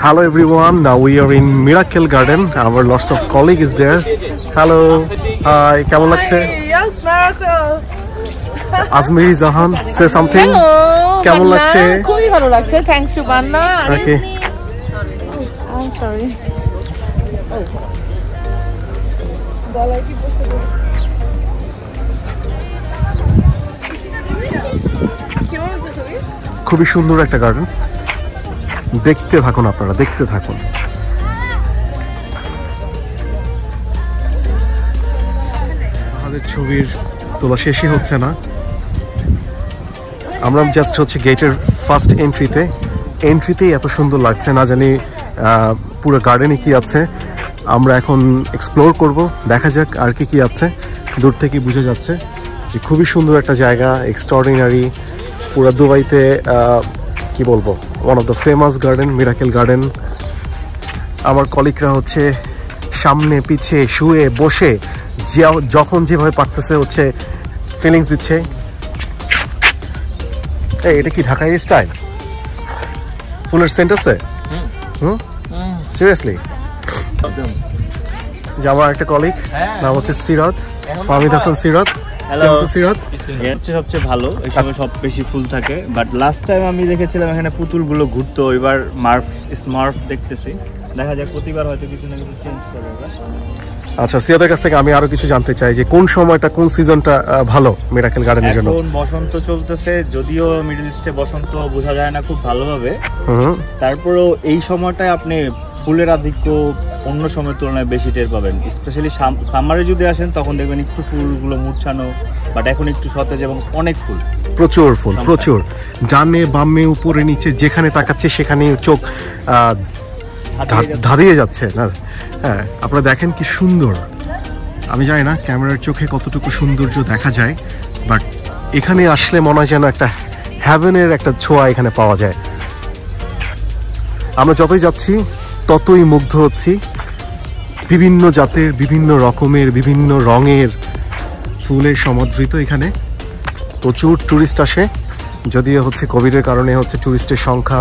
Hello everyone, now we are in Miracle Garden. Our lots of colleague is there. Hello, hi, কেমন লাগছে? Yes, Miracle. Azmiri Zahan, say something. Hello. কেমন লাগছে? খুবই ভালো লাগছে. Thanks to Banna. Okay. I'm sorry. খুবই সুন্দর একটা গার্ডেন, দেখতে থাকুন আপনারা, দেখতে থাকুন। আমাদের ছবির তোলা শেষই হচ্ছে না, আমরা জাস্ট হচ্ছে গেটের ফার্স্ট এন্ট্রিতেই এত সুন্দর লাগছে, না জানি পুরো গার্ডেনে কি আছে। আমরা এখন এক্সপ্লোর করব, দেখা যাক আর কি আছে। দূর থেকে বোঝা যাচ্ছে যে খুবই সুন্দর একটা জায়গা, এক্সট্রাঅর্ডিনারি। পুরো দুবাইতে কি বলবো, one of the famous garden, miracle garden. আমার কলিগরা হচ্ছে সামনে পিছে শুয়ে বসে যখন যেভাবে পারতেছে হচ্ছে ফিলিংস দিচ্ছে। এটা কি ঢাকাই স্টাইল? ফুলের সেন্ট আছে? সিরিয়াসলি? যে আমার একটা কলিগ, নাম হচ্ছে সিরাত, ফাহমিদ হাসান সিরাত। সবচেয়ে ভালো এই সময় সব বেশি ফুল থাকে, বাট লাস্ট টাইম আমি দেখেছিলাম এখানে পুতুলগুলো ঘুরতো, এবার স্মার্ট দেখতেছি, দেখা যাক প্রতিবার হয়তো কিছু না কিছু চেঞ্জ করবে। আচ্ছা, সিরাতের কাছ থেকে আমি আরো কিছু জানতে চাই যে কোন সময়টা, কোন সিজনটা ভালো মিরাকেল গার্ডেনের জন্য? এখন বসন্ত চলতেছে, যদিও মিডল ইস্টে বসন্ত বোঝা যায় না খুব ভালোভাবে, তারপরেও এই সময়টায় আপনি ফুলের আধিক্য অন্য সময়ের তুলনায় বেশি টের পাবেন। স্পেশালি সামারে যদি আসেন তখন দেখবেন একটু ফুলগুলো মূর্ছানো, বাট এখন একটু সতেজ এবং অনেক ফুল, প্রচুর ফুল, প্রচুর। ডানে বামে উপরে নিচে যেখানে তাকাচ্ছে সেখানে চোখ ধাঁধিয়ে যাচ্ছে না। হ্যাঁ, আপনারা দেখেন কি সুন্দর। আমি জানি না ক্যামেরার চোখে কতটুকু সৌন্দর্য দেখা যায়, বাট এখানে আসলে মনে হয় যেন একটা হ্যাভেনের একটা ছোঁয়া এখানে পাওয়া যায়। আমরা যতই যাচ্ছি ততই মুগ্ধ হচ্ছি। বিভিন্ন জাতের, বিভিন্ন রকমের, বিভিন্ন রঙের ফুলের সমাদৃত এখানে। প্রচুর ট্যুরিস্ট আসে, যদিও হচ্ছে কোভিডের কারণে হচ্ছে ট্যুরিস্টের সংখ্যা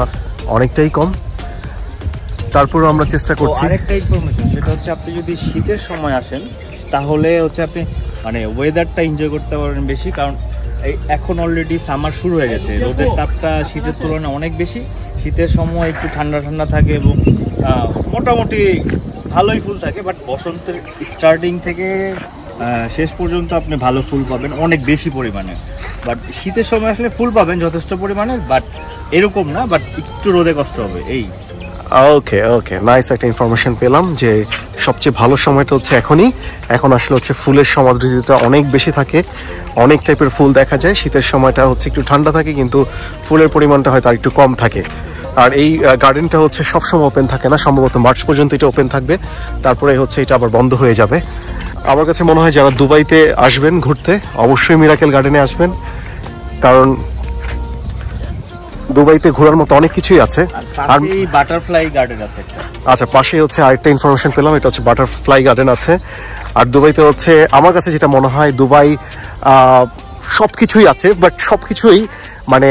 অনেকটাই কম, তারপরেও আমরা চেষ্টা করছি। আরেকটা ইনফরমেশন, সেটা হচ্ছে আপনি যদি শীতের সময় আসেন তাহলে হচ্ছে আপনি মানে ওয়েদারটা এনজয় করতে পারবেন বেশি, কারণ এখন অলরেডি সামার শুরু হয়ে গেছে, রোদের তাপটা শীতের তুলনায় অনেক বেশি। শীতের সময় একটু ঠান্ডা ঠান্ডা থাকে এবং মোটামুটি ভালোই ফুল থাকে, বাট বসন্তের স্টার্টিং থেকে শেষ পর্যন্ত আপনি ভালো ফুল পাবেন অনেক বেশি পরিমাণে। বাট শীতের সময় আসলে ফুল পাবেন যথেষ্ট পরিমাণে, বাট এরকম না, বাট একটু রোদে কষ্ট হবে এই। ওকে ওকে, নাইস একটা ইনফরমেশন পেলাম যে সবচেয়ে ভালো সময়টা হচ্ছে এখনই। এখন আসলে হচ্ছে ফুলের সমাদৃতিটা অনেক বেশি থাকে, অনেক টাইপের ফুল দেখা যায়। শীতের সময়টা হচ্ছে একটু ঠান্ডা থাকে, কিন্তু ফুলের পরিমাণটা হয়তো আর একটু কম থাকে। আর এই গার্ডেনটা হচ্ছে সবসময় ওপেন থাকে না, সম্ভবত মার্চ পর্যন্ত এটা ওপেন থাকবে, তারপরে হচ্ছে এটা আবার বন্ধ হয়ে যাবে। আমার কাছে মনে হয় যারা দুবাইতে আসবেন ঘুরতে অবশ্যই মিরাকেল গার্ডেনে আসবেন, কারণ দুবাইতে ঘোরার মতো অনেক কিছুই আছে। আর বাটারফ্লাই গার্ডেন আছে। আচ্ছা, পাশে হচ্ছে আরেকটা ইনফরমেশন পেলাম, এটা হচ্ছে বাটারফ্লাই গার্ডেন আছে। আর দুবাইতে হচ্ছে আমার কাছে যেটা মনে হয়, দুবাই সব কিছুই আছে, বাট সব কিছুই মানে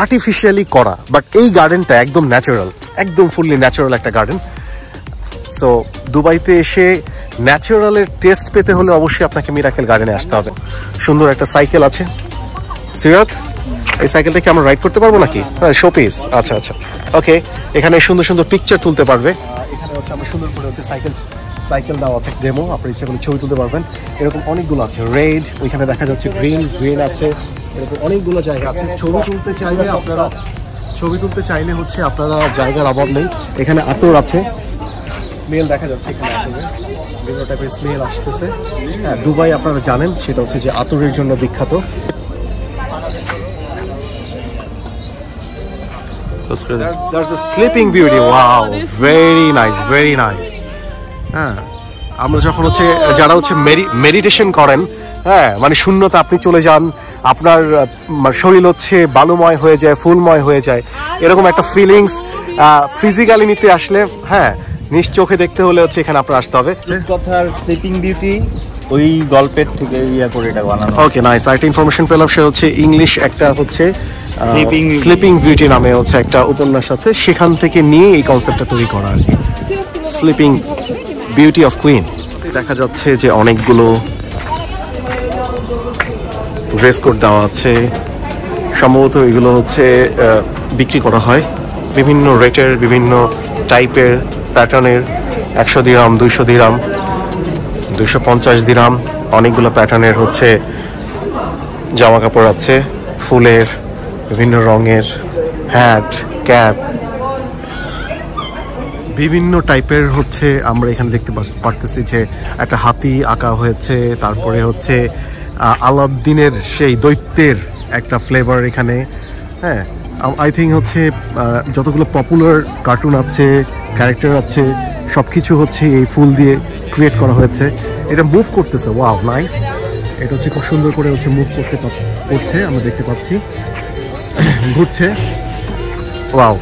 আর্টিফিশিয়ালি করা, বাট এই গার্ডেনটা একদম ন্যাচারাল, একদম ফুললি ন্যাচারাল একটা গার্ডেন। সো দুবাইতে এসে ন্যাচারালের টেস্ট পেতে হলে অবশ্যই আপনাকে মিরাকেল গার্ডেনে আসতে হবে। সুন্দর একটা সাইকেল আছে। সিরাত, এই সাইকেলটা কি আমরা রাইড করতে পারবো নাকি? হ্যাঁ, শোপিস। আচ্ছা আচ্ছা, ওকে। এখানে সুন্দর সুন্দর পিকচার তুলতে পারবে। এখানে হচ্ছে আমরা সুন্দর করে হচ্ছে সাইকেল দেওয়া আছে, ডেমো, আপনার ইচ্ছা করলে ছবি তুলতে পারবেন। এরকম অনেকগুলো আছে, রেড, ওইখানে দেখা যাচ্ছে গ্রিন আছে, এরকম অনেকগুলো জায়গা আছে। ছবি তুলতে চাইলে হচ্ছে আপনারা জায়গার অভাব নেই। এখানে আতর আছে, স্মেল দেখা যাচ্ছে, এখানে আতরের বিভিন্ন টাইপের স্মেল আসতেছে। হ্যাঁ, দুবাই আপনারা জানেন সেটা হচ্ছে যে আতরের জন্য বিখ্যাত। There's a sleeping beauty. Wow, very nice, very nice. হ্যাঁ, আমরা যখন হচ্ছে যারা হচ্ছে মেডিটেশন করেন, হ্যাঁ, মানে শূন্যতা আপনি চলে যান, আপনার শরীর হচ্ছে বালুময় হয়ে যায়, ফুলময় হয়ে যায়, এরকম একটা ফিলিংস ফিজিক্যালি নিতে আসলে, হ্যাঁ, নিজ চোখে দেখতে হলে হচ্ছে এখানে আপনার আসতে হবে। কথার স্লিপিং বিউটি ওই গল্পের থেকে ইয়া করে এটা বানানো। Okay nice. আরেকটা ইনফরমেশন পেলাম, সে হচ্ছে ইংলিশ একটা হচ্ছে স্লিপিং বিউটি নামে হচ্ছে একটা উপন্যাস আছে, সেখান থেকে নিয়ে এই কনসেপ্টটা তৈরি করা আর কি, স্লিপিং বিউটি অফ কুইন। দেখা যাচ্ছে যে অনেকগুলো ড্রেস কোড দেওয়া আছে, সম্ভবত এগুলো হচ্ছে বিক্রি করা হয় বিভিন্ন রেটের, বিভিন্ন টাইপের, প্যাটার্নের। 100 দিরাম, 200 দিরাম, 250 দিরাম, অনেকগুলো প্যাটার্নের হচ্ছে জামা কাপড় আছে, ফুলের, বিভিন্ন রঙের, হ্যাট, ক্যাপ, বিভিন্ন টাইপের হচ্ছে আমরা এখানে দেখতে পারতেছি যে একটা হাতি আঁকা হয়েছে, তারপরে হচ্ছে আলাউদ্দিনের সেই দৈত্যের একটা ফ্লেভার এখানে। হ্যাঁ, আই থিঙ্ক হচ্ছে যতগুলো পপুলার কার্টুন আছে, ক্যারেক্টার আছে, সব কিছু হচ্ছে এই ফুল দিয়ে ক্রিয়েট করা হয়েছে। এটা মুভ করতেছে, ওয়াও নাইস। এটা হচ্ছে খুব সুন্দর করে হচ্ছে মুভ করছে, আমরা দেখতে পাচ্ছি, ঘুরছে, ওয়াও।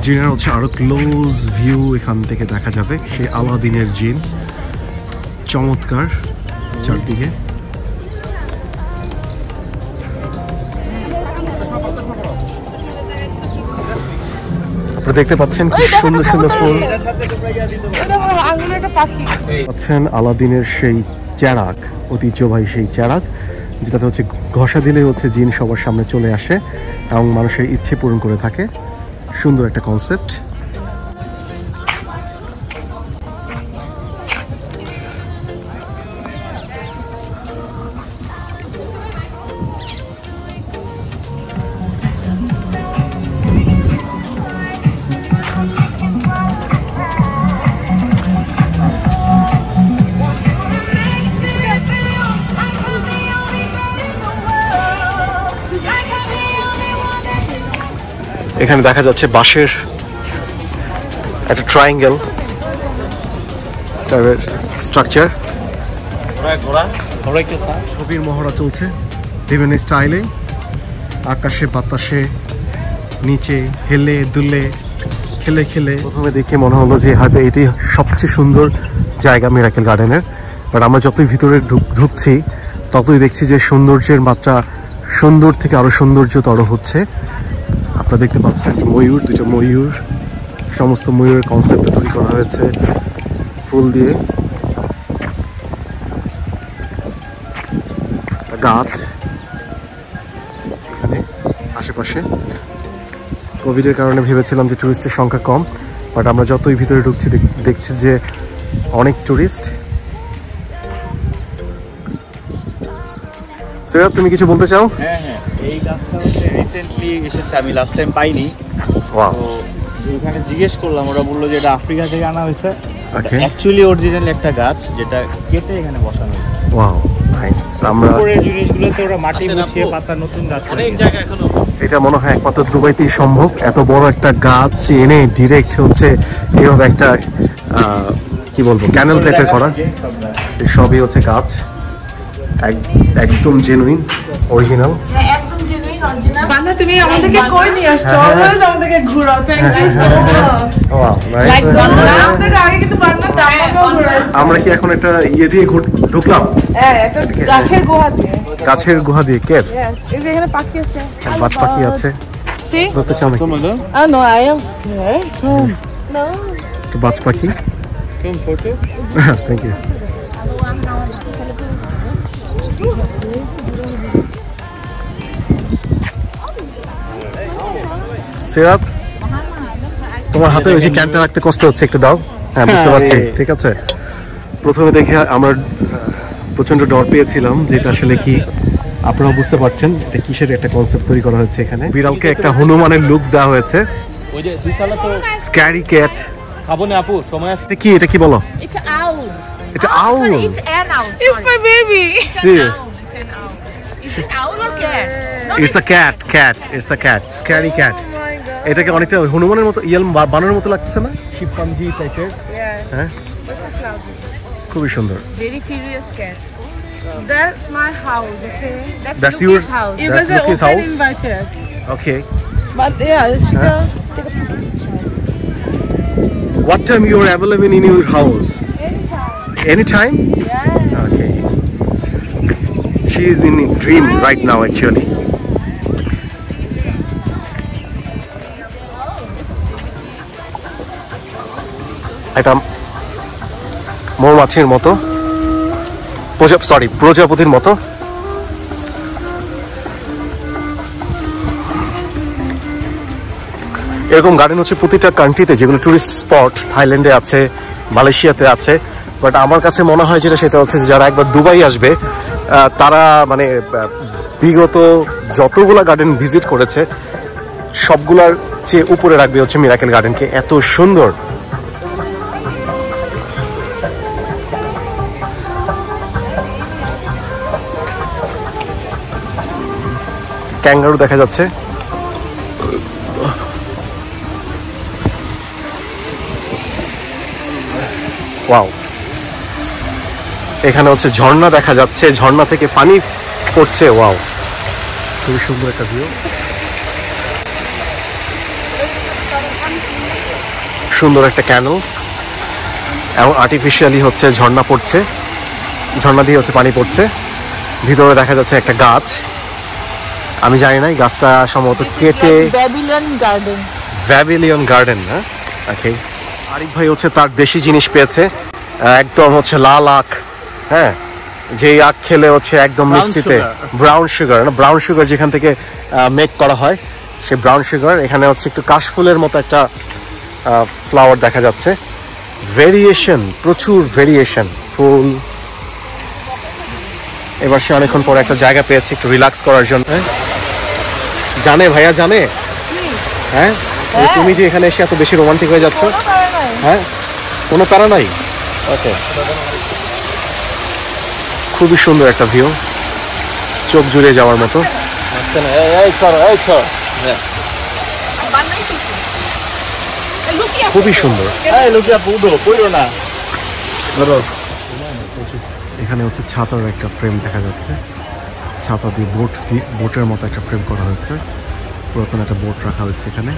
জিনের হচ্ছে আরো ক্লোজ ভিউ এখান থেকে দেখা যাবে, সেই আলাদিনের জিন, চমৎকার চারদিকে। আপনারা দেখতে পাচ্ছেন কি সুন্দর সুন্দর ফুল, পাচ্ছেন আলাদিনের সেই চেরাগ, ঐতিহ্যবাহী সেই চেরাগ, যেটাতে হচ্ছে ঘষা দিলে হচ্ছে জিন সবার সামনে চলে আসে এবং মানুষের ইচ্ছে পূরণ করে থাকে। সুন্দর একটা কনসেপ্ট। এখানে দেখা যাচ্ছে বাঁশের একটা ট্রায়াঙ্গেল টাইপের স্ট্রাকচার, ছবির মহড়া চলছে বিভিন্ন স্টাইলে, আকাশে বাতাসে, নিচে হেলে দুলে, খেলে খেলে। প্রথমে দেখে মনে হলো যে হয়তো এটি সবচেয়ে সুন্দর জায়গা মিরাকেল গার্ডেনের, বাট আমরা যতই ভিতরে ঢুকছি ততই দেখছি যে সৌন্দর্যের মাত্রা সুন্দর থেকে আরো সৌন্দর্যতর হচ্ছে। আপনারা দেখতে পাচ্ছেন একটা ময়ূর, দুটো ময়ূর, সমস্ত ময়ূরের কনসেপ্ট তৈরি করা হয়েছে ফুল দিয়ে। গাছ এখানে আশেপাশে, কোভিডের কারণে ভেবেছিলাম যে টুরিস্টের সংখ্যা কম, বাট আমরা যতই ভিতরে ঢুকছি দেখছি যে অনেক টুরিস্ট। স্যার তুমি কিছু বলতে চাও? হ্যাঁ হ্যাঁ, এই গাছটা হচ্ছে রিসেন্টলি এসেছে, আমি লাস্ট টাইম পাইনি। ওয়াও। তো এখানে জিজ্ঞেস করলাম, ওরা বললো যে এটা আফ্রিকা থেকে আনা হয়েছে। ওকে। অ্যাকচুয়ালি অরিজিনাল একটা গাছ যেটা কেটে এখানে বসানো হয়েছে। Wow nice. আমরা উপরের জিনিসগুলোতে ওরা মাটি বসিয়ে পাতা নতুন গাছ অনেক জায়গায় এখনো। এটা মনে হয় একমাত্র দুবাইতেই সম্ভব, এত বড় একটা গাছ এনে ডিরেক্ট হচ্ছে এভাবে একটা কি বলবো ক্যানেল টাইপের করা। সবই হচ্ছে গাছ, একদম জেনুইন অরিজিনাল। বান্দা তুমি আমাদেরকে কই নিয়ে আসছো, অলওয়েজ আমাদেরকে ঘুরাও। Thank you so much. Wow nice. Like বান্দা আমাদের আগে কিন্তু বান্দা দামাকেও ঘুরাইছে। আমরা কি এখন একটা ইয়ে দিয়ে ঢুকলাম? হ্যাঁ, একটা গাছের গুহা দিয়ে। গাছের গুহা দিয়ে কেভ। Yes, এই যে এখানে পাখি আছে। বাজ পাখি আছে। See? দেখতে চাও নাকি? No, I am scared. No. একটু বাজ পাখি। Come photo. Thank you. Sirat, তোমার হাতে ওই যে ক্যানটা রাখতে কষ্ট হচ্ছে, একটু দাও। হ্যাঁ, বুঝতে পারছি, ঠিক আছে। প্রথমে দেখে আমার প্রচন্ড ডর পেয়েছিলাম, যেটা আসলে কি আপনারা বুঝতে পারছেন এটা কিসের একটা কনসেপ্ট তৈরি করা হয়েছে এখানে। বিড়ালকে একটা হনুমানের লুকস দেওয়া হয়েছে। ওই যে দুইতলা তো স্ক্যারি ক্যাট। খাবো না আপু, সময় আছে। কি এটা, কি বলো? It's an owl. এটা আউল। It's an owl. It's my baby. See, It's an owl. Is it owl or cat? No, it's a cat. It's a cat. Scary cat. Oh my god. এটাকে অনেকটা হনুমানের মতো, বানরের মতো লাগছে না? শিবপাঞ্জি টাইপের। Yeah. হ্যাঁ, This is loud. খুবই সুন্দর। Very curious cat. That's my house, okay? That's Luki's yours? house. You That's guys are Luki's open house? invited. Okay. But yeah, let's go. Take a What time you are available in your house? Anytime? yeah. Okay. She is in dream right now actually. এটা মৌমাছির মতো, প্রজাপতির মতো। এরকম garden হচ্ছে প্রতিটা কান্ট্রিতে, যেগুলো টুরিস্ট স্পট থাইল্যান্ডে আছে, মালয়েশিয়াতে আছে। বাট আমার কাছে মনে হয় সেটা হচ্ছে যারা একবার দুবাই আসবে তারা মানে বিগত যতগুলা গার্ডেন ভিজিট করেছে সবগুলার চেয়ে উপরে রাখবে হচ্ছে মিরাকেল গার্ডেনকে। এত সুন্দর। ক্যাঙ্গারু দেখা যাচ্ছে। ওয়াও, এখানে হচ্ছে ঝর্ণা দেখা যাচ্ছে, ঝর্ণা থেকে পানি পড়ছে। ওয়াও, খুবই সুন্দর একটা ভিউ। সুন্দর একটা ক্যানেল এবং আর্টিফিশিয়ালি হচ্ছে ঝর্ণা পড়ছে, ঝর্ণা দিয়ে হচ্ছে পানি পড়ছে। ভিতরে দেখা যাচ্ছে একটা গাছ, আমি জানি না এই গাছটা সম্ভবত কেটে। ব্যাবিলিয়ন গার্ডেন না? ওকে। আরিফ ভাই হচ্ছে তার দেশি জিনিস পেয়েছে, একদম হচ্ছে লাল আখ। হ্যাঁ, যেই আখ খেলে হচ্ছে একদম মিষ্টিতে ব্রাউন সুগার, না ব্রাউন সুগার যেখান থেকে মেক করা হয় সেই ব্রাউন সুগার। এখানে হচ্ছে একটু কাশফুলের মতো একটা ফ্লাওয়ার দেখা যাচ্ছে। ভেরিয়েশন, প্রচুর ভেরিয়েশন ফুল। এবার সে অনেকক্ষণ পরে একটা জায়গা পেয়েছে একটু রিল্যাক্স করার জন্য। জানে ভাইয়া, জানে? হ্যাঁ, তুমি যে এখানে এসে এত বেশি রোমান্টিক হয়ে যাচ্ছ। হ্যাঁ, কোনো প্যারা নাই। ওকে, খুবই সুন্দর একটা ভিউ, চোখ জুড়ে যাওয়ার মতো। খুবই সুন্দর। এখানে হচ্ছে ছাতার একটা ফ্রেম দেখা যাচ্ছে, ছাতা দিয়ে বোটের মতো একটা ফ্রেম করা হয়েছে, পুরাতন একটা বোট রাখা হয়েছে এখানে।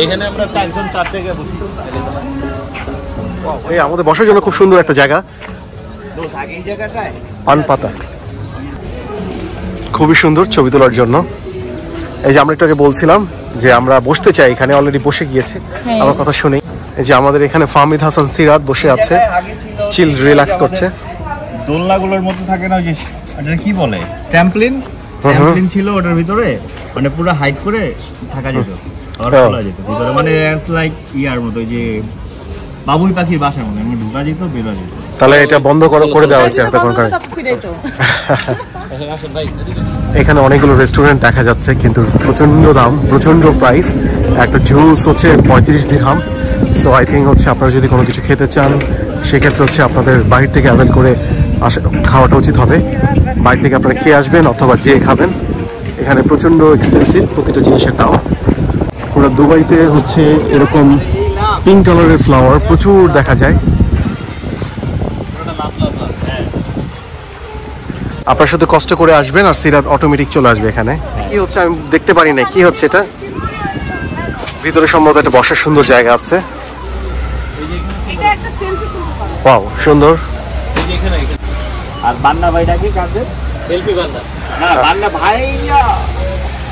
এখানে আমরা চারজন 4 জায়গায় বসি। এই আমাদের বসার জন্য খুব সুন্দর একটা জায়গা, এই জায়গাটায় পান পাতা, খুবই সুন্দর ছবি তোলার জন্য। এই যে আমরা একটু আগে বলছিলাম যে আমরা বসতে চাই, এখানে অলরেডি বসে গিয়েছে। আমার কথা শুনি, এই যে আমাদের এখানে ফাহমিদ হাসান সিরাত বসে আছে, চিল রিল্যাক্স করছে। দোলনাগুলোর মতো থাকে না, ওই যে এটা কি বলে, ট্যাম্পলিন ছিল ওটার ভিতরে, মানে পুরো হাইট করে থাকা যেত, আর খোলা যেত ভিতরে, মানে লাইক ইয়ার মতো, ওই যে বাবুই পাখির বাসার মতো, মানে ঢোকা যেত বেরোয়া যেত। তাহলে এটা বন্ধ করে দেওয়া হয়েছে এতক্ষণ। এখানে অনেকগুলো রেস্টুরেন্ট দেখা যাচ্ছে, কিন্তু প্রচন্ড দাম, প্রচন্ড প্রাইস। একটা জুস হচ্ছে 35 দিরহাম। সো আই থিঙ্ক হচ্ছে আপনারা যদি কোনো কিছু খেতে চান সেক্ষেত্রে হচ্ছে আপনাদের বাহির থেকে অ্যাভেল করে খাওয়াটা উচিত হবে। বাইরে থেকে আপনারা খেয়ে আসবেন অথবা যেয়ে খাবেন। এখানে প্রচন্ড এক্সপেন্সিভ প্রতিটা জিনিসের দাম। পুরো দুবাইতে হচ্ছে এরকম পিঙ্ক কালারের ফ্লাওয়ার প্রচুর দেখা যায়। আপনার শুধু কষ্ট করে আসবেন আর সিরাত অটোমেটিক চলে আসবে এখানে। কি হচ্ছে আমি দেখতে পারি না, কি হচ্ছে এটা? ভিতরে সম্ভবত একটা বসার সুন্দর জায়গা আছে। এটা একটা সেলফি তুলতে পারো। ওয়াও সুন্দর। এখানে আর বান্না ভাইটা কি কাছে সেলফি বান্দা না বান্না ভাইয়া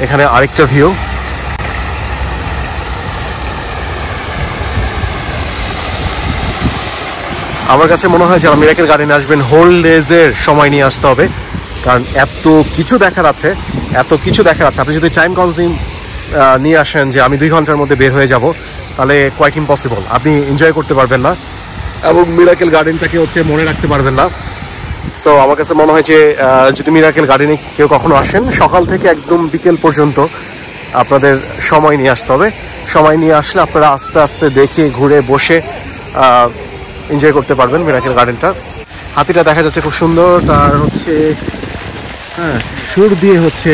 এখানে আরেকটা ভিউ। আমার কাছে মনে হয় যারা মিরাকেল গার্ডেনে আসবেন হোল ডেজের সময় নিয়ে আসতে হবে, কারণ এত কিছু দেখার আছে, আপনি যদি টাইম কনজিউম নিয়ে আসেন যে আমি 2 ঘন্টার মধ্যে বের হয়ে যাব, তাহলে কোয়াইট ইম্পসিবল, আপনি এনজয় করতে পারবেন না এবং মিরাকেল গার্ডেনটাকে হচ্ছে মনে রাখতে পারবেন না। সো আমার কাছে মনে হয় যে যদি মিরাকেল গার্ডেনে কেউ কখনো আসেন, সকাল থেকে একদম বিকেল পর্যন্ত আপনাদের সময় নিয়ে আসতে হবে। সময় নিয়ে আসলে আপনারা আস্তে আস্তে দেখে ঘুরে বসে এনজয় করতে পারবেন মিরাকেল গার্ডেনটা। হাতিটা দেখা যাচ্ছে খুব সুন্দর, তার হচ্ছে হ্যাঁ সুর দিয়ে হচ্ছে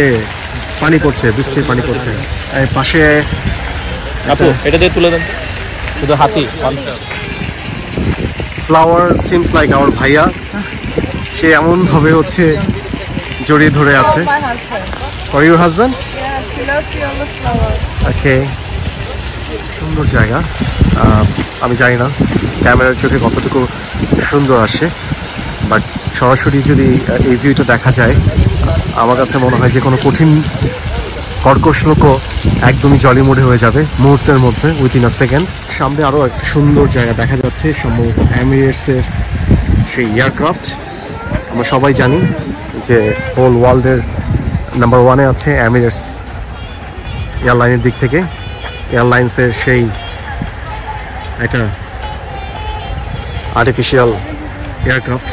পানি পড়ছে, বৃষ্টির পানি পড়ছে। এই পাশে আপু এটা দিয়ে তুলে দেন শুধু হাতি ফ্লাওয়ার সিমস লাইক আওয়ার ভাইয়া, সে এমন ভাবে হচ্ছে জড়িয়ে ধরে আছে। My husband. For your husband? Yeah, she loves you on the flower. ওকে, সুন্দর জায়গা। আমি জানি না ক্যামেরার চোখে কতটুকু সুন্দর আসে, বাট সরাসরি যদি এই ভিউটা দেখা যায়, আমার কাছে মনে হয় যে কোনো কঠিন কর্কশ লোকও একদমই জলি মোডে হয়ে যাবে মুহূর্তের মধ্যে, উইথিন আ সেকেন্ড। সামনে আরও একটা সুন্দর জায়গা দেখা যাচ্ছে, সম্ভবত এমিরেটসের সেই এয়ারক্রাফট। আমরা সবাই জানি যে হোল ওয়ার্ল্ডের নাম্বার 1-এ আছে এমিরেটস এয়ারলাইনের দিক থেকে। এয়ারলাইন্সের সেই একটা আর্টিফিশিয়াল এয়ারক্রাফট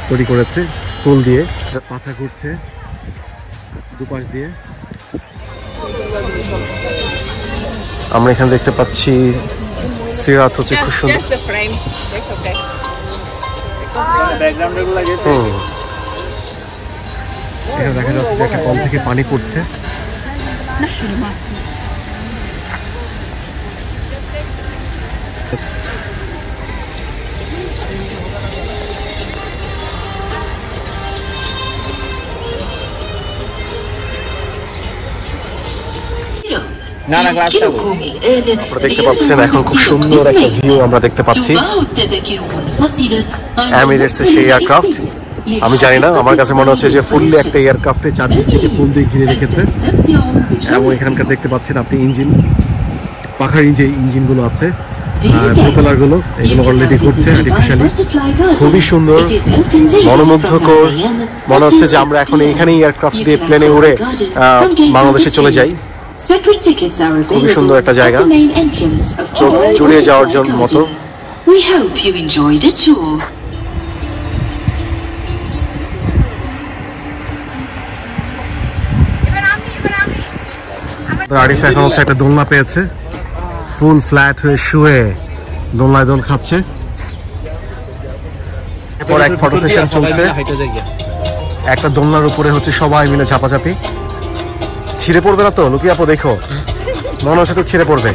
তৈরি করেছে ফুল দিয়ে, পাখা ঘুরছে দুপাশ দিয়ে। আমরা এখানে দেখতে পাচ্ছি সিরাত হচ্ছে খুব সুন্দর। Just the frame. It's okay. ব্যাকগ্রাউন্ডে লাগে এখানে দেখা যাচ্ছে যে একটা কল থেকে পানি পড়ছে। না না গ্লাসটা আপনারা দেখতে পাচ্ছেন এখন খুব সুন্দর একটা ভিউ আমরা দেখতে পাচ্ছি এমিরেটসের সেই এয়ারক্রাফট। আমি জানি না, আমার কাছে মনে হচ্ছে যে ফুললি একটা এয়ারক্রাফটে চারদিক থেকে ফুল দিয়ে ঘিরে রেখেছে এবং এখানকার দেখতে পাচ্ছেন আপনি ইঞ্জিন, পাখার যে ইঞ্জিনগুলো আছে প্রোপেলারগুলো, এগুলো অলরেডি ঘুরছে আর্টিফিশিয়ালি, খুবই সুন্দর মনোমুগ্ধকর। মনে হচ্ছে যে আমরা এখন এইখানে এয়ারক্রাফট দিয়ে প্লেনে উড়ে বাংলাদেশে চলে যাই। খুবই সুন্দর একটা জায়গা, চোখ জুড়িয়ে যাওয়ার জন্য মতো। আরিফ এখন হচ্ছে একটা দোলনা পেয়েছে, ফুল ফ্ল্যাট হয়ে শুয়ে দোলনায় দোল খাচ্ছে। এরপর এক ফটো সেশন চলছে, একটা দোলনার উপরে হচ্ছে সবাই মিলে ঝাপাঝাপি। ছিঁড়ে পড়বে না তো লুকিয়ে আপু? দেখো মনে হচ্ছে তো ছিঁড়ে পড়বে।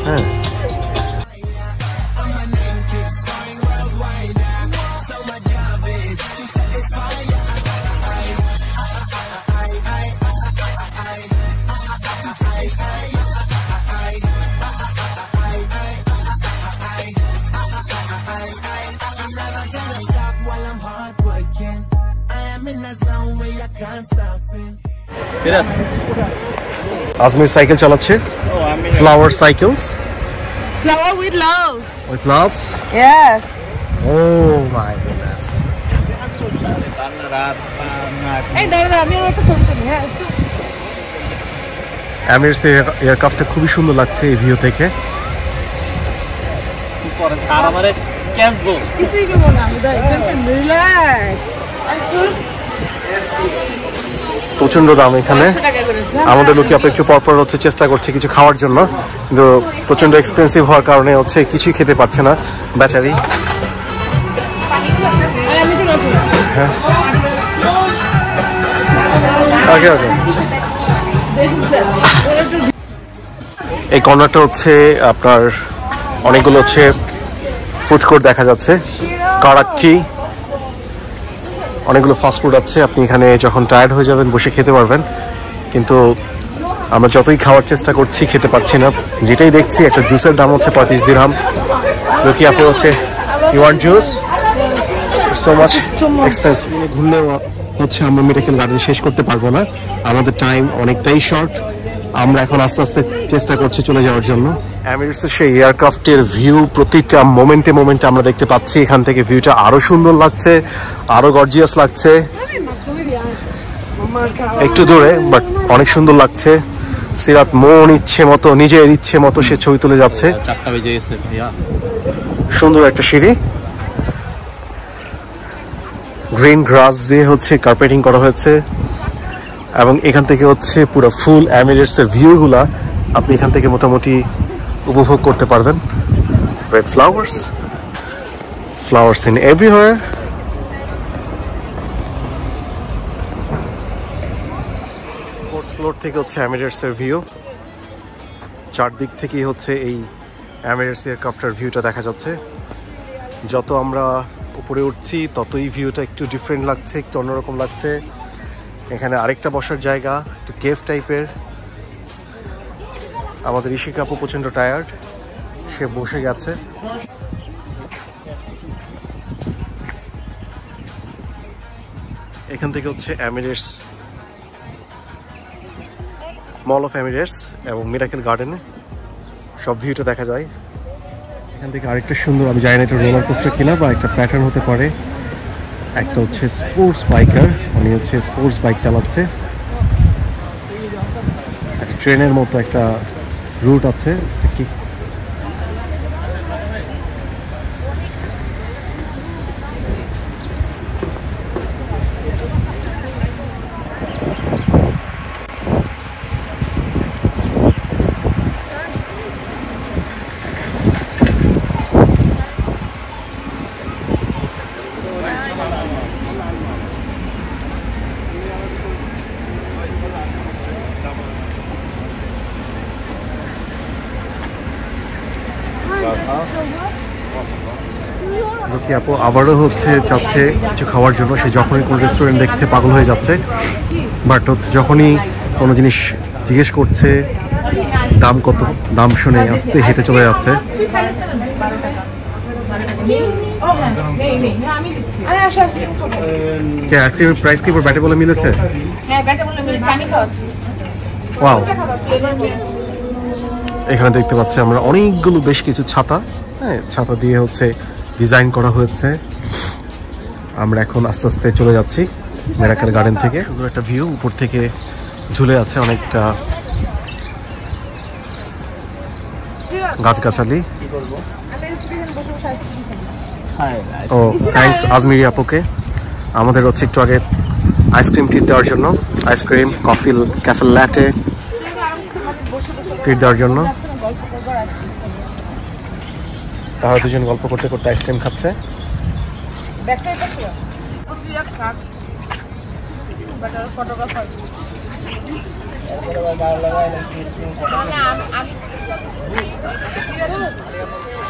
হ্যাঁ আজমির সাইকেল চালাচ্ছে, flower cycles. Flower with love. With loves? Yes. Oh my goodness. এই দাঁড়া, আমি একটা ছবি তুলি। হ্যাঁ এমিরেটস এয়ারক্রাফটটা খুবই সুন্দর লাগছে এই ভিউ থেকে। আর আমারে ক্যাশ গো কিছুই কি বলবো আমি, রিল্যাক্স। প্রচন্ড দাম এখানে। আমাদের লোকে আপনি একটু পরপর হচ্ছে চেষ্টা করছে কিছু খাওয়ার জন্য, কিন্তু প্রচন্ড এক্সপেন্সিভ হওয়ার কারণে হচ্ছে কিছুই খেতে পারছে না বেচারি। হ্যাঁ ওকে ওকে। এই কর্নারটা হচ্ছে আপনার অনেকগুলো হচ্ছে ফুড কোর্ট দেখা যাচ্ছে, কারাকচি, অনেকগুলো ফাস্টফুড আছে। আপনি এখানে যখন টায়ার্ড হয়ে যাবেন বসে খেতে পারবেন, কিন্তু আমরা যতই খাওয়ার চেষ্টা করছি খেতে পারছি না, যেটাই দেখছি একটা জুসের দাম হচ্ছে 35 দিরহাম। রুকি আপু হচ্ছে you want juice, so much expensive. ঘুরলেও হচ্ছে আমরা মিরাকেল গার্ডেন শেষ করতে পারবো না, আমাদের টাইম অনেকটাই শর্ট। আমরা এখন আস্তে আস্তে চেষ্টা করছি চলে যাওয়ার জন্য। এমিরেটসের সেই এয়ারক্রাফটের ভিউ প্রতিটা মোমেন্টে মোমেন্টে আমরা দেখতে পাচ্ছি। এখান থেকে ভিউটা আরো সুন্দর লাগছে, আরো গর্জিয়াস লাগছে। একটু দূরে বাট অনেক সুন্দর লাগছে। সিরাত মন ইচ্ছে মতো, নিজের ইচ্ছে মতো সে ছবি তুলে যাচ্ছে। 4টা বেজে গেছে ভাইয়া। সুন্দর একটা সিঁড়ি, গ্রিন গ্রাস দিয়ে হচ্ছে কার্পেটিং করা হয়েছে এবং এখান থেকে হচ্ছে পুরো ফুল এমিরেটসের ভিউগুলা আপনি এখান থেকে মোটামুটি উপভোগ করতে পারবেন। Red flowers, flowers in everywhere. Fourth floor থেকে হচ্ছে এমিরেটসের ভিউ, চারদিক থেকেই হচ্ছে এই এমিরেটস এয়ারক্রাফটের ভিউটা দেখা যাচ্ছে। যত আমরা উপরে উঠছি ততই ভিউটা একটু ডিফারেন্ট লাগছে, একটু অন্যরকম লাগছে। এখানে আরেকটা বসার জায়গা, একটু কেভ টাইপের। আমাদের ইশিকা আপু প্রচণ্ড টায়ার্ড, সে বসে গেছে। এখান থেকে হচ্ছে এমিরেটস, মল অফ এমিরেটস এবং মিরাকেল গার্ডেনে সব ভিউটা দেখা যায়। এখান থেকে আরেকটা সুন্দর, আমি জানি না এটা রোলার কোস্টার কিনা বা একটা প্যাটার্ন হতে পারে। একটা হচ্ছে স্পোর্টস বাইকার, উনি হচ্ছে স্পোর্টস বাইক চালাচ্ছে। একটা ট্রেনের মতো একটা রুট আছে। রুকি আপু আবারও হচ্ছে চাচ্ছে কিছু খাওয়ার জন্য। সে যখনই কোনো রেস্টুরেন্ট দেখছে পাগল হয়ে যাচ্ছে, বাট হচ্ছে যখনই কোনো জিনিস জিজ্ঞেস করছে দাম কত, দাম শুনে আস্তে হেঁটে চলে যাচ্ছে। আইসক্রিমের প্রাইস কি ব্যাটে বলে মিলেছে? ওয়াও, এখানে দেখতে পাচ্ছি আমরা অনেকগুলো বেশ কিছু ছাতা, হ্যাঁ ছাতা দিয়ে হচ্ছে ডিজাইন করা হয়েছে। আমরা এখন আস্তে আস্তে চলে যাচ্ছি মিরাকেল গার্ডেন থেকে। সুন্দর একটা ভিউ, উপর থেকে ঝুলে আছে অনেকটা গাছগাছালি। ও থ্যাঙ্কস আজমিরি আপুকে, আমাদের হচ্ছে একটু আগে আইসক্রিম ট্রিট দেওয়ার জন্য, ice cream, coffee, cafe latte treat দেওয়ার জন্য। তারা দুজন গল্প করতে করতে আইসক্রিম খাচ্ছে।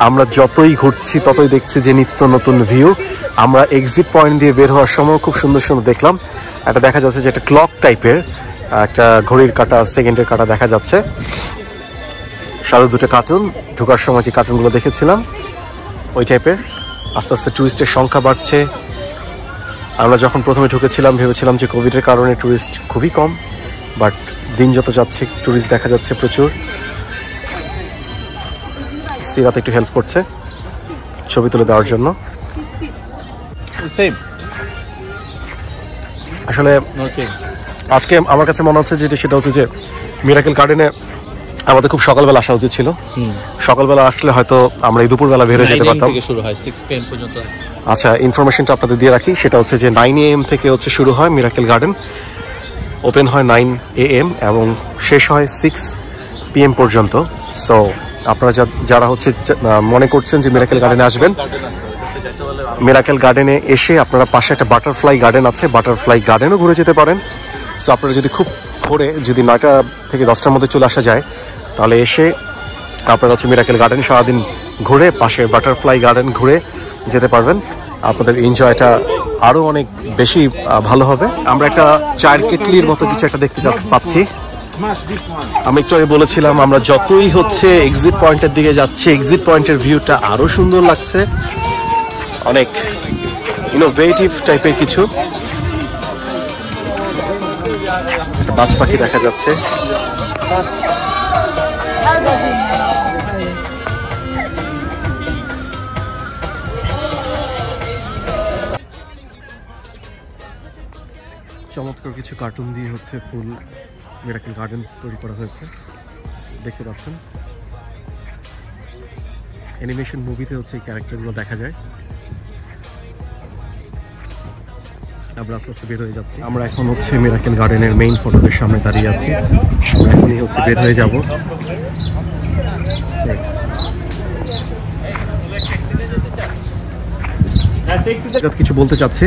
আমরা যতই ঘুরছি ততই দেখছি যে নিত্য নতুন ভিউ। আমরা এক্সিট পয়েন্ট দিয়ে বের হওয়ার সময় খুব সুন্দর সুন্দর দেখলাম। এটা দেখা যাচ্ছে যে একটা ক্লক টাইপের একটা ঘড়ির কাঁটা, সেকেন্ডের কাঁটা দেখা যাচ্ছে। সাথে দুটো কার্টুন, ঢোকার সময় যে কার্টুনগুলো দেখেছিলাম ওই টাইপের। আস্তে আস্তে টুরিস্টের সংখ্যা বাড়ছে। আমরা যখন প্রথমে ঢুকেছিলাম ভেবেছিলাম যে কোভিডের কারণে টুরিস্ট খুবই কম, বাট দিন যত যাচ্ছে টুরিস্ট দেখা যাচ্ছে প্রচুর। সিরাত একটু হেল্প করছে ছবি তুলে দেওয়ার জন্য। আসলে আজকে আমার কাছে মনে হচ্ছে যেটা, সেটা হচ্ছে যে মিরাকেল গার্ডেনে আমাদের খুব সকালবেলা আসা উচিত ছিল। সকালবেলা আসলে হয়তো আমরা এই দুপুরবেলা বের হয়ে যেতে পারতাম। শুরু হয় 6 PM পর্যন্ত। আচ্ছা, ইনফরমেশনটা আপনাদের দিয়ে রাখি, সেটা হচ্ছে যে 9 AM থেকে হচ্ছে শুরু হয় মিরাকেল গার্ডেন। ওপেন হয় 9 AM এবং শেষ হয় 6 PM পর্যন্ত। সো আপনারা যারা হচ্ছে মনে করছেন যে মিরাকেল গার্ডেনে আসবেন, মিরাকেল গার্ডেনে এসে আপনারা পাশে একটা বাটারফ্লাই গার্ডেন আছে, বাটারফ্লাই গার্ডেনও ঘুরে যেতে পারেন। সো আপনারা যদি খুব ভোরে, যদি 9টা থেকে 10টার মধ্যে চলে আসা যায়, তাহলে এসে আপনারা হচ্ছে মিরাকেল গার্ডেন সারাদিন ঘুরে পাশে বাটারফ্লাই গার্ডেন ঘুরে যেতে পারবেন। আপনাদের এনজয়টা আরও অনেক বেশি ভালো হবে। আমরা একটা চায়ের কেটলির মতো কিছু একটা দেখতে পাচ্ছি। আমি একটু আগে বলেছিলাম আমরা যতই হচ্ছে এক্সিট পয়েন্টের দিকে যাচ্ছি, এক্সিট পয়েন্টের ভিউটা আরো সুন্দর লাগছে, অনেক ইনোভেটিভ টাইপের কিছু। একটা বাজ পাখি দেখা যাচ্ছে। চমৎকার কিছু কার্টুন দিয়ে হচ্ছে ফুল মিরাকেল গার্ডেন তৈরি করা হয়েছে, দেখতে পাচ্ছেন। অ্যানিমেশন মুভিতে হচ্ছে এই ক্যারেক্টারগুলো দেখা যায়। আমরা আস্তে আস্তে বের হয়ে যাচ্ছি। আমরা এখন হচ্ছে মিরাকেল গার্ডেনের মেইন ফটকের সামনে দাঁড়িয়ে আছি। আমরা এখনই হচ্ছে বের হয়ে যাব। কিছু বলতে চাচ্ছি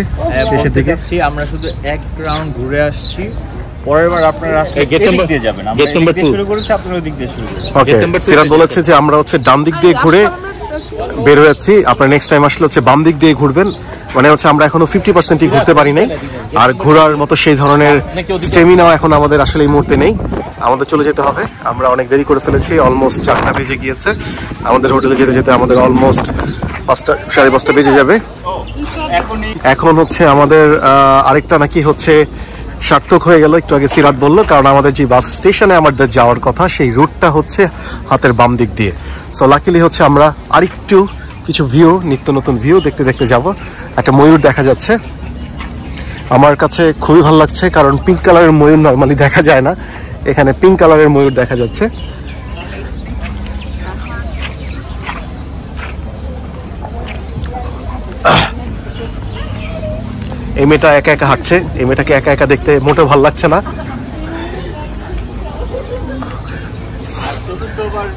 শেষের দিকে। আমরা শুধু এক রাউন্ড ঘুরে আসছি, পরের বার আপনারা গেট নাম্বার দিয়ে যাবেন। আমরা গেট নাম্বার 2 শুরু করেছি, আপনারা ওই দিক দিয়ে শুরু করুন। ওকে, সিরাত বলেছে যে আমরা হচ্ছে ডান দিক দিয়ে ঘুরে বের হয়েছি, আপনারা নেক্সট টাইম আসলে হচ্ছে বাম দিক দিয়ে ঘুরবেন। মানে হচ্ছে আমরা এখনো 50%ই ঘুরতে পারি নাই, আর ঘোরার মতো সেই ধরনের স্টেমিনাও এখন আমাদের আসলে এই মুহূর্তে নেই। আমাদের চলে যেতে হবে, আমরা অনেক দেরি করে ফেলেছি, অলমোস্ট 4টা বেজে গিয়েছে। আমাদের হোটেলে যেতে যেতে আমাদের অলমোস্ট 5টা, 5:30 বেজে যাবে। এখন হচ্ছে আমাদের আরেকটা নাকি হচ্ছে সার্থক হয়ে গেল, একটু আগে সিরাত বললো, কারণ আমাদের যে বাস স্টেশনে আমাদের যাওয়ার কথা সেই রুটটা হচ্ছে হাতের বাম দিক দিয়ে। সো লাকিলি হচ্ছে আমরা আরেকটু কিছু ভিউ, নিত্য নতুন ভিউ দেখতে দেখতে যাব। একটা ময়ূর দেখা যাচ্ছে, আমার কাছে খুবই ভালো লাগছে, কারণ পিঙ্ক কালারের ময়ূর নর্মালি দেখা যায় না, এখানে পিঙ্ক কালারের ময়ূর দেখা যাচ্ছে। এই মেয়েটা একা একা হাঁটছে, এই মেয়েটাকে একা একা দেখতে মোটেও ভালো লাগছে না। চতুর্থবার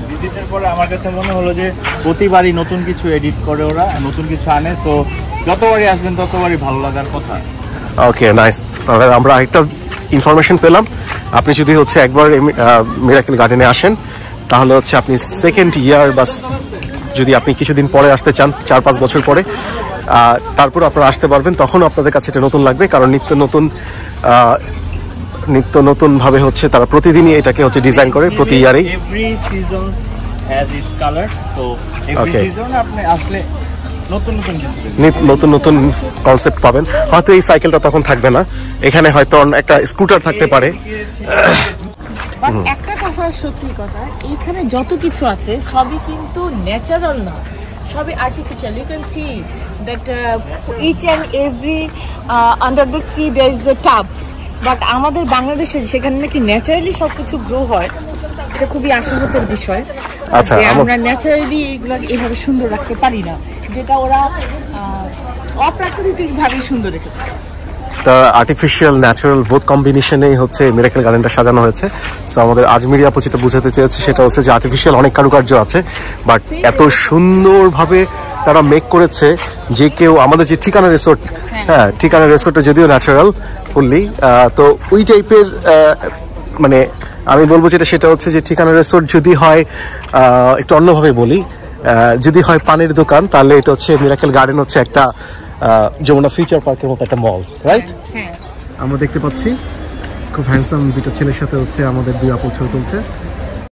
ভিজিটের পরে আমার কাছে মনে হলো যে প্রতিবারই নতুন কিছু এডিট করে ওরা, নতুন কিছু আনে, তো যতবারই আসবেন ততবারই ভালো লাগার কথা। ওকে, নাইস। তাহলে আমরা আরেকটা ইনফরমেশন পেলাম, আপনি যদি হচ্ছে একবার মিরাকেল গার্ডেনে আসেন তাহলে হচ্ছে আপনি সেকেন্ড ইয়ার বা যদি আপনি কিছুদিন পরে আসতে চান, 4-5 বছর পরে, তারপর আপনারা আসতে পারবেন, তখন আপনাদের কাছে এটা নতুন লাগবে, কারণ নিত্য নতুন ভাবে হচ্ছে তারা প্রতিদিনই এটাকে হচ্ছে ডিজাইন করে, প্রতি ইয়ারেই। Every season has its colour, তো এভরি সিজন আপনি আসলে নতুন নতুন কনসেপ্ট পাবেন। হয়তো এই সাইকেলটা তখন থাকবে না, এখানে হয়তো একটা স্কুটার থাকতে পারে। একটা কথা, সত্যি কথা, এখানে যত কিছু আছে সবই কিন্তু ন্যাচারাল না, সবই artificial. You can see that each and every under the tree there is a tub, but আমাদের বাংলাদেশে সেখানে নাকি ন্যাচারালি সবকিছু গ্রো হয়। এটা খুবই আশাহতের বিষয়। আচ্ছা, আমরা ন্যাচারালি এগুলো এভাবে সুন্দর রাখতে পারি না, যেটা ওরা অপ্রাকৃতিক ভাবে সুন্দর রেখেছে। তা আর্টিফিশিয়াল ন্যাচারাল বোথ কম্বিনেশনেই হচ্ছে মিরাকেল গার্ডেনটা সাজানো হয়েছে। সো আমাদের আজমিরি আপু যেটা বোঝাতে চেয়েছে সেটা হচ্ছে যে আর্টিফিশিয়াল অনেক কারুকার্য আছে, বাট এত সুন্দরভাবে তারা মেক করেছে যে কেউ, আমাদের যে ঠিকানা রিসোর্ট, হ্যাঁ ঠিকানা রিসোর্টটা যদিও ন্যাচারাল ফুললি, তো ওই টাইপের মানে আমি বলবো যেটা, সেটা হচ্ছে যে ঠিকানা রিসোর্ট যদি হয়, একটু অন্যভাবে বলি, যদি হয় পানির দোকান, তাহলে এটা হচ্ছে মিরাকেল গার্ডেন হচ্ছে একটা যমুনা ফিউচার পার্কের মতো একটা মল, রাইট? আমরা দেখতে পাচ্ছি খুব হ্যান্ডসাম দুটো ছেলের সাথে হচ্ছে আমাদের দুই আপু ছবি তুলছে।